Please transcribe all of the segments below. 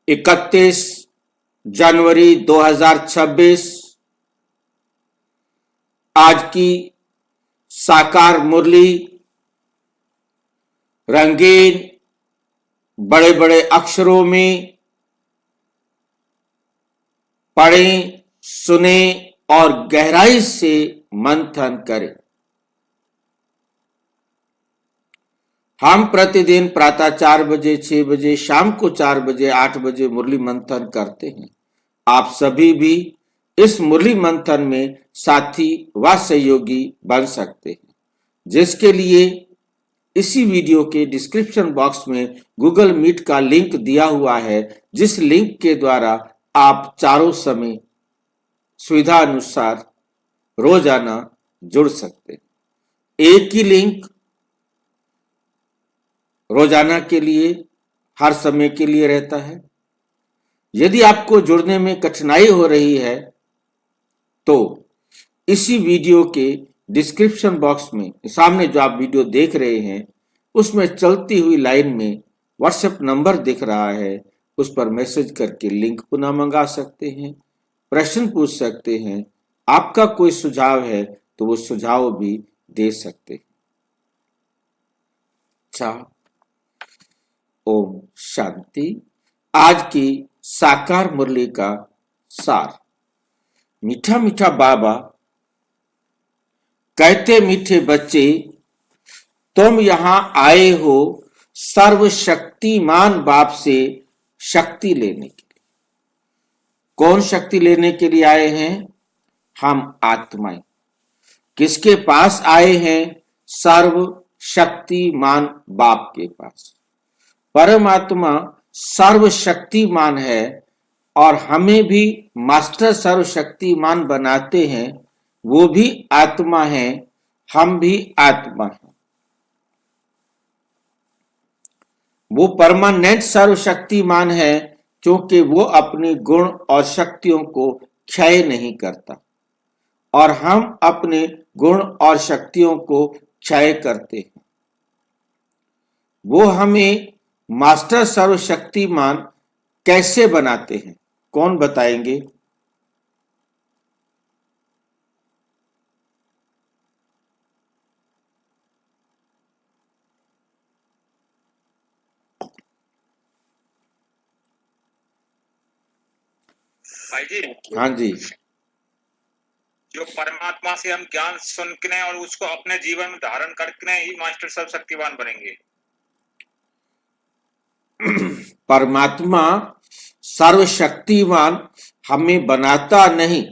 31 जनवरी 2026 आज की साकार मुरली रंगीन बड़े बड़े अक्षरों में पढ़ें, सुने और गहराई से मंथन करें। हम प्रतिदिन प्रातः 4 बजे, 6 बजे, शाम को 4 बजे, 8 बजे मुरली मंथन करते हैं। आप सभी भी इस मुरली मंथन में साथी व सहयोगी बन सकते हैं, जिसके लिए इसी वीडियो के डिस्क्रिप्शन बॉक्स में गूगल मीट का लिंक दिया हुआ है, जिस लिंक के द्वारा आप चारों समय सुविधा अनुसार रोजाना जुड़ सकते हैं। एक ही लिंक रोजाना के लिए हर समय के लिए रहता है। यदि आपको जुड़ने में कठिनाई हो रही है तो इसी वीडियो के डिस्क्रिप्शन बॉक्स में सामने जो आप वीडियो देख रहे हैं उसमें चलती हुई लाइन में व्हाट्सएप नंबर दिख रहा है, उस पर मैसेज करके लिंक पुनः मंगा सकते हैं, प्रश्न पूछ सकते हैं, आपका कोई सुझाव है तो वो सुझाव भी दे सकते हैं। अच्छा, ओम शांति। आज की साकार मुरली का सार। मीठा मीठा बाबा कहते, मीठे बच्चे तुम यहां आए हो सर्वशक्तिमान बाप से शक्ति लेने के लिए। कौन शक्ति लेने के लिए आए हैं? हम आत्माएं। किसके पास आए हैं? सर्वशक्तिमान बाप के पास। परमात्मा सर्वशक्तिमान है और हमें भी मास्टर सर्वशक्तिमान बनाते हैं। वो भी आत्मा है, हम भी आत्मा हैं। वो परमानेंट सर्वशक्तिमान है क्योंकि वो अपने गुण और शक्तियों को क्षय नहीं करता और हम अपने गुण और शक्तियों को क्षय करते हैं। वो हमें मास्टर सर्वशक्तिमान कैसे बनाते हैं? कौन बताएंगे? भाई जी। हाँ जी। जो परमात्मा से हम ज्ञान सुनने और उसको अपने जीवन में धारण करके ही मास्टर सर्वशक्तिमान बनेंगे। परमात्मा सर्वशक्तिमान हमें बनाता नहीं,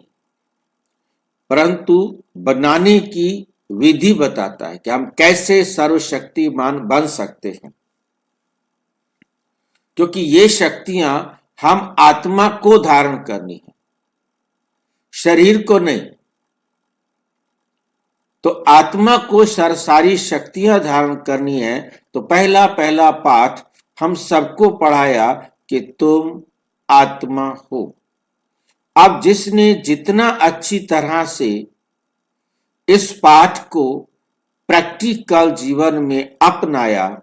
परंतु बनाने की विधि बताता है कि हम कैसे सर्वशक्तिमान बन सकते हैं। क्योंकि ये शक्तियां हम आत्मा को धारण करनी है, शरीर को नहीं। तो आत्मा को सारी शक्तियां धारण करनी है। तो पहला पाठ हम सबको पढ़ाया कि तुम आत्मा हो। अब जिसने जितना अच्छी तरह से इस पाठ को प्रैक्टिकल जीवन में अपनाया,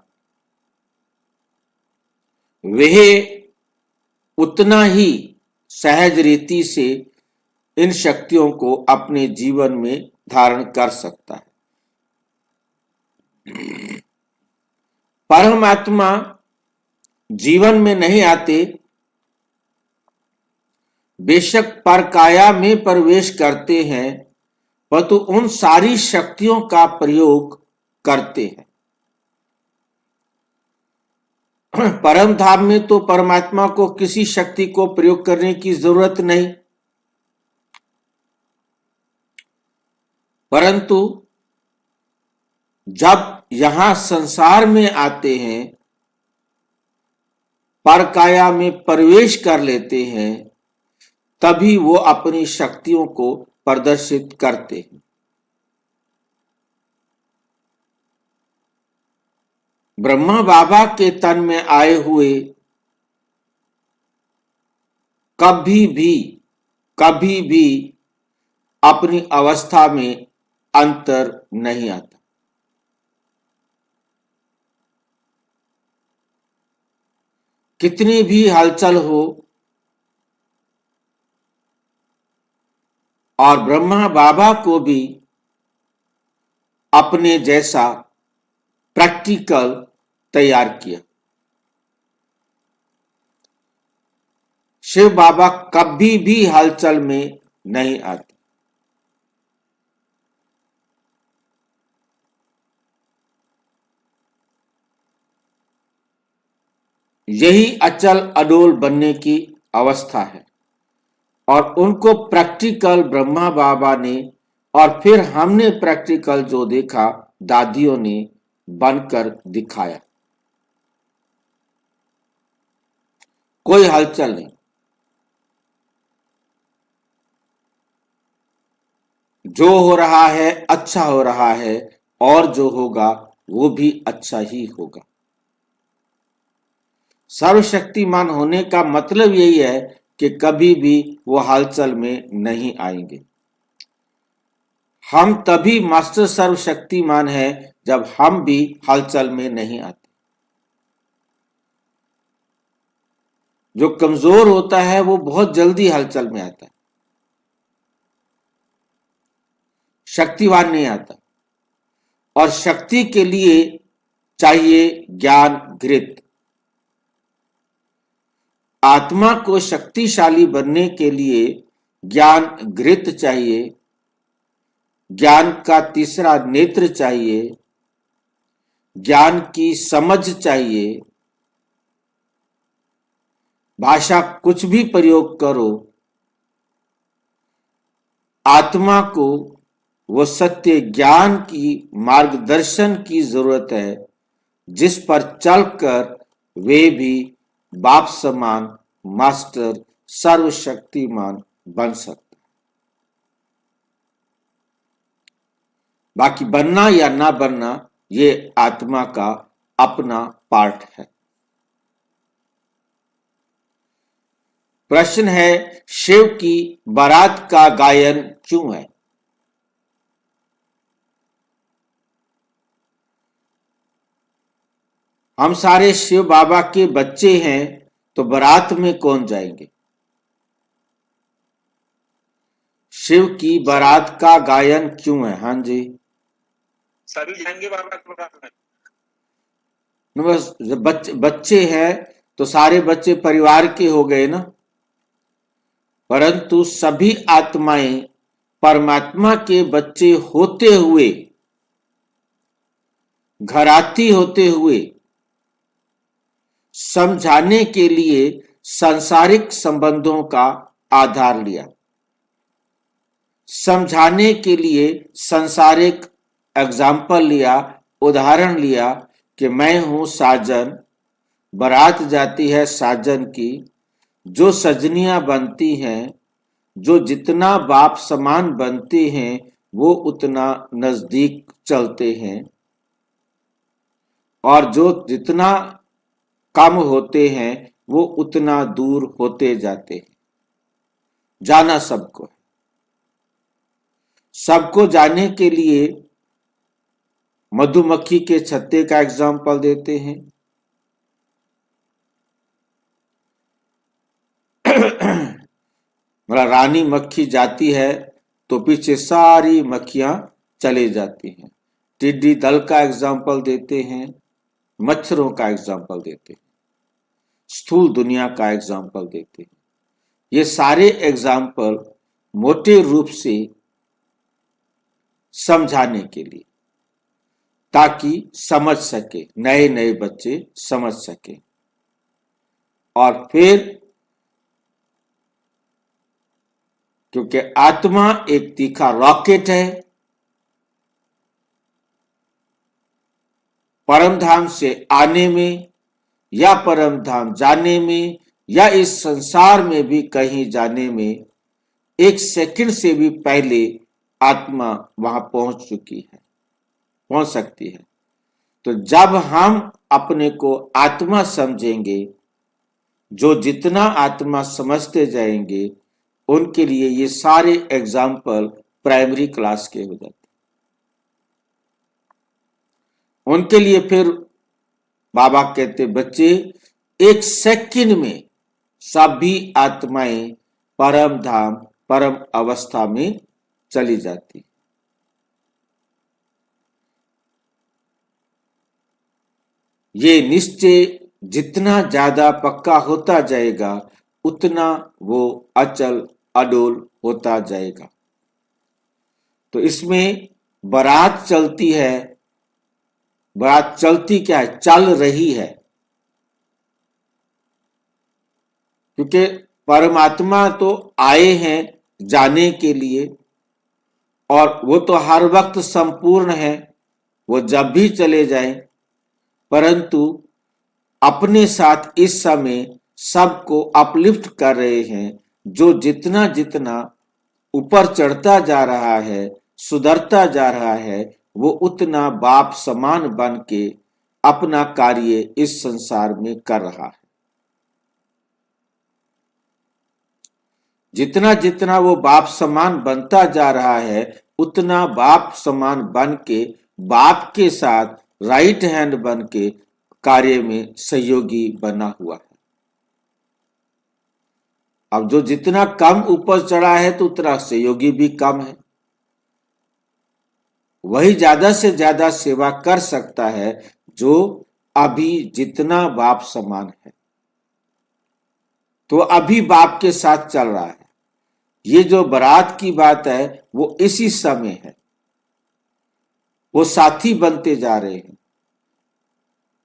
वह उतना ही सहज रीति से इन शक्तियों को अपने जीवन में धारण कर सकता है। परमात्मा जीवन में नहीं आते, बेशक परकाया में प्रवेश करते हैं, परंतु उन सारी शक्तियों का प्रयोग करते हैं। परम धाम में तो परमात्मा को किसी शक्ति को प्रयोग करने की जरूरत नहीं, परंतु जब यहां संसार में आते हैं, परकाया में प्रवेश कर लेते हैं, तभी वो अपनी शक्तियों को प्रदर्शित करते हैं। ब्रह्मा बाबा के तन में आए हुए कभी भी अपनी अवस्था में अंतर नहीं आता। कितनी भी हलचल हो, और ब्रह्मा बाबा को भी अपने जैसा प्रैक्टिकल तैयार किया। शिव बाबा कभी भी हलचल में नहीं आते। यही अचल अडोल बनने की अवस्था है, और उनको प्रैक्टिकल ब्रह्मा बाबा ने, और फिर हमने प्रैक्टिकल जो देखा दादियों ने बनकर दिखाया। कोई हलचल नहीं, जो हो रहा है अच्छा हो रहा है, और जो होगा वो भी अच्छा ही होगा। सर्वशक्तिमान होने का मतलब यही है कि कभी भी वो हलचल में नहीं आएंगे। हम तभी मास्टर सर्वशक्तिमान है जब हम भी हलचल में नहीं आते। जो कमजोर होता है वो बहुत जल्दी हलचल में आता है, शक्तिवान नहीं आता। और शक्ति के लिए चाहिए ज्ञान घृत। आत्मा को शक्तिशाली बनने के लिए ज्ञान घृत चाहिए, ज्ञान का तीसरा नेत्र चाहिए, ज्ञान की समझ चाहिए। भाषा कुछ भी प्रयोग करो, आत्मा को वो सत्य ज्ञान की मार्गदर्शन की जरूरत है, जिस पर चलकर वे भी बाप समान मास्टर सर्वशक्तिमान बन सकते। बाकी बनना या ना बनना ये आत्मा का अपना पार्ट है। प्रश्न है, शिव की बारात का गायन क्यों है? हम सारे शिव बाबा के बच्चे हैं, तो बारात में कौन जाएंगे? शिव की बारात का गायन क्यों है? हाँ जी, सभी जाएंगे बाबा के बारात में। बस बच्चे हैं तो सारे बच्चे परिवार के हो गए ना, परंतु सभी आत्माएं परमात्मा के बच्चे होते हुए, घराती होते हुए, समझाने के लिए सांसारिक संबंधों का आधार लिया, समझाने के लिए सांसारिक एग्जाम्पल लिया, उदाहरण लिया कि मैं हूं साजन, बारात जाती है साजन की, जो सजनियां बनती हैं, जो जितना बाप समान बनते हैं वो उतना नजदीक चलते हैं, और जो जितना कम होते हैं वो उतना दूर होते जाते हैं। जाना सबको है। सबको जाने के लिए मधुमक्खी के छत्ते का एग्जाम्पल देते हैं। मतलब रानी मक्खी जाती है तो पीछे सारी मक्खियां चले जाती हैं। टिड्डी दल का एग्जाम्पल देते हैं, मच्छरों का एग्जाम्पल देते हैं, स्थूल दुनिया का एग्जाम्पल देते हैं। ये सारे एग्जाम्पल मोटे रूप से समझाने के लिए, ताकि समझ सके, नए नए बच्चे समझ सके। और फिर क्योंकि आत्मा एक तीखा रॉकेट है, परम धाम से आने में या परम धाम जाने में या इस संसार में भी कहीं जाने में एक सेकंड से भी पहले आत्मा वहां पहुंच चुकी है, पहुंच सकती है। तो जब हम अपने को आत्मा समझेंगे, जो जितना आत्मा समझते जाएंगे उनके लिए ये सारे एग्जाम्पल प्राइमरी क्लास के हो जाते, उनके लिए फिर बाबा कहते बच्चे एक सेकंड में सभी आत्माएं परम धाम, परम अवस्था में चली जाती। ये निश्चय जितना ज्यादा पक्का होता जाएगा उतना वो अचल अडोल होता जाएगा। तो इसमें बारात चलती है, बारात चलती क्या है, चल रही है, क्योंकि परमात्मा तो आए हैं जाने के लिए और वो तो हर वक्त संपूर्ण है, वो जब भी चले जाएं, परंतु अपने साथ इस समय सबको अपलिफ्ट कर रहे हैं। जो जितना जितना ऊपर चढ़ता जा रहा है, सुधरता जा रहा है, वो उतना बाप समान बन के अपना कार्य इस संसार में कर रहा है। जितना जितना वो बाप समान बनता जा रहा है उतना बाप समान बन के बाप के साथ राइट हैंड बन के कार्य में सहयोगी बना हुआ है। अब जो जितना कम ऊपर चढ़ा है तो उतना सहयोगी भी कम है, वही ज्यादा से ज्यादा सेवा कर सकता है जो अभी जितना बाप समान है, तो अभी बाप के साथ चल रहा है। ये जो बारात की बात है वो इसी समय है, वो साथी बनते जा रहे हैं।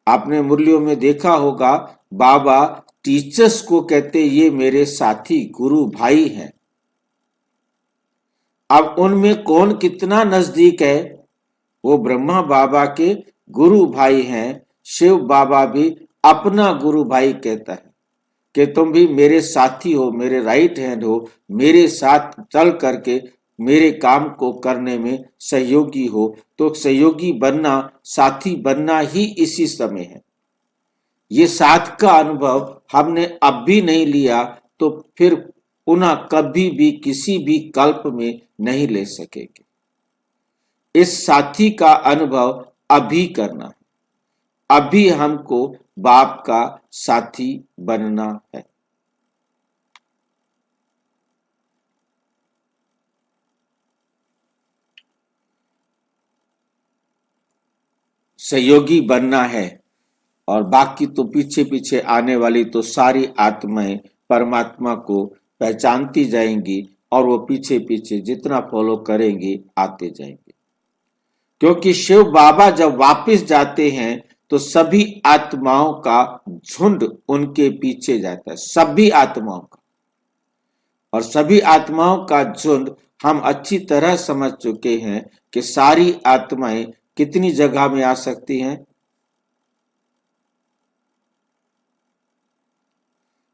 आपने मुरलियों में देखा होगा बाबा टीचर्स को कहते ये मेरे साथी गुरु भाई हैं। अब उनमें कौन कितना नजदीक है, वो ब्रह्मा बाबा के गुरु भाई हैं। शिव बाबा भी अपना गुरु भाई कहता है कि तुम भी मेरे साथी हो, मेरे राइट हैंड हो, मेरे साथ चल करके मेरे काम को करने में सहयोगी हो। तो सहयोगी बनना, साथी बनना ही इसी समय है। ये साथ का अनुभव हमने अब भी नहीं लिया तो फिर पुनः कभी भी किसी भी कल्प में नहीं ले सकेंगे। इस साथी का अनुभव अभी करना है, अभी हमको बाप का साथी बनना है। सहयोगी बनना है और बाकी तो पीछे पीछे आने वाली तो सारी आत्माएं परमात्मा को पहचानती जाएंगी और वो पीछे पीछे जितना फॉलो करेंगे आते जाएंगे। क्योंकि शिव बाबा जब वापस जाते हैं तो सभी आत्माओं का झुंड उनके पीछे जाता है, सभी आत्माओं का। और सभी आत्माओं का झुंड हम अच्छी तरह समझ चुके हैं कि सारी आत्माएं कितनी जगह में आ सकती हैं।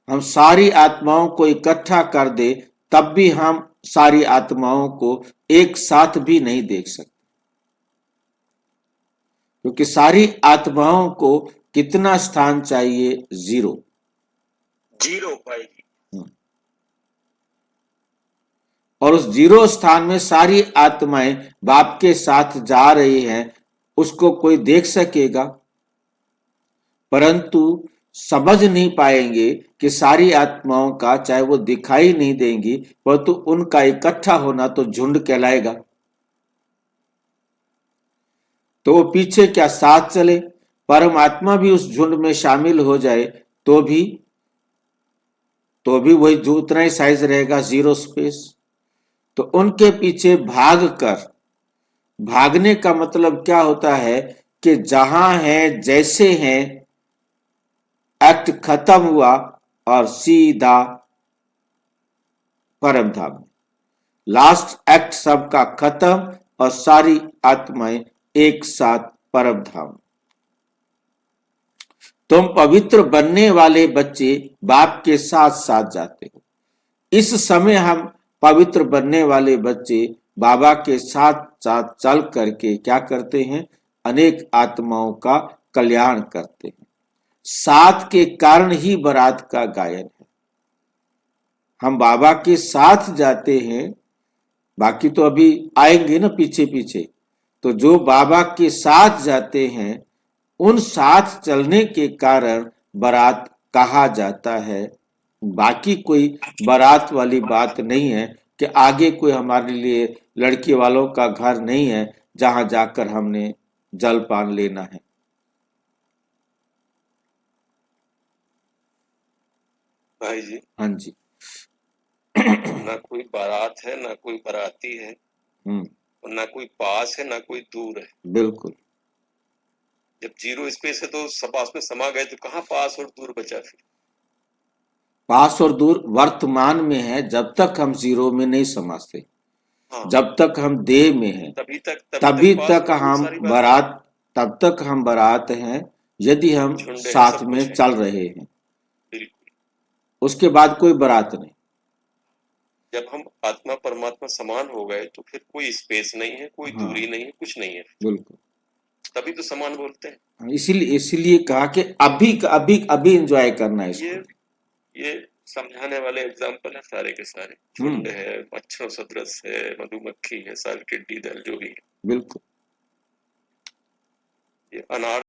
हम सारी आत्माओं को इकट्ठा कर दे तब भी हम सारी आत्माओं को एक साथ भी नहीं देख सकते, क्योंकि सारी आत्माओं को कितना स्थान चाहिए, 0 पाएगी। और उस 0 स्थान में सारी आत्माएं बाप के साथ जा रही हैं, उसको कोई देख सकेगा, परंतु समझ नहीं पाएंगे कि सारी आत्माओं का, चाहे वो दिखाई नहीं देंगी, परंतु उनका इकट्ठा होना तो झुंड कहलाएगा। तो वो पीछे क्या साथ चले, परमात्मा भी उस झुंड में शामिल हो जाए तो भी वही जो उतना ही साइज रहेगा, 0 स्पेस। तो उनके पीछे भाग कर, भागने का मतलब क्या होता है कि जहां है जैसे हैं एक्ट खत्म हुआ और सीधा परम धाम। लास्ट एक्ट सबका खत्म और सारी आत्माएं एक साथ परम धाम। तुम पवित्र बनने वाले बच्चे बाप के साथ साथ जाते हो। इस समय हम पवित्र बनने वाले बच्चे बाबा के साथ साथ चल करके क्या करते हैं, अनेक आत्माओं का कल्याण करते हैं। साथ के कारण ही बारात का गायन है। हम बाबा के साथ जाते हैं, बाकी तो अभी आएंगे ना पीछे पीछे। तो जो बाबा के साथ जाते हैं उन साथ चलने के कारण बारात कहा जाता है। बाकी कोई बारात वाली बात नहीं है कि आगे कोई हमारे लिए लड़की वालों का घर नहीं है जहां जाकर हमने जलपान लेना है। भाई जी, हाँ जी। ना कोई बारात है, ना कोई बाराती है, हम्म, और ना कोई पास है, ना कोई दूर है। बिल्कुल। जब जीरो स्पेस है तो सब आपस में समा गए, तो कहाँ पास और दूर बचा फिर? पास और दूर वर्तमान में है, जब तक हम जीरो में नहीं समझते, हाँ, जब तक हम देह में हैं, तभी पास तक और दूर हम सारी बात है। बारात, तब तक हम बारात हैं यदि हम झुंड है, साथ सब में कुछ है। चल रहे हैं। बिल्कुल। उसके बाद कोई बारात नहीं। जब हम आत्मा परमात्मा समान हो गए तो फिर कोई स्पेस नहीं है, कोई हाँ, दूरी नहीं है, कुछ नहीं है। बिल्कुल। तभी तो समान बोलते हैं। इसीलिए कहा कि अभी अभी अभी एंजॉय करना है ये इसको। ये समझाने वाले एग्जाम्पल है सारे के सारे। हम्म, झुंड है, मच्छरों सदृश है, मधुमक्खी है, सारी टिड्डी दल जो भी है। बिल्कुल। ये अनार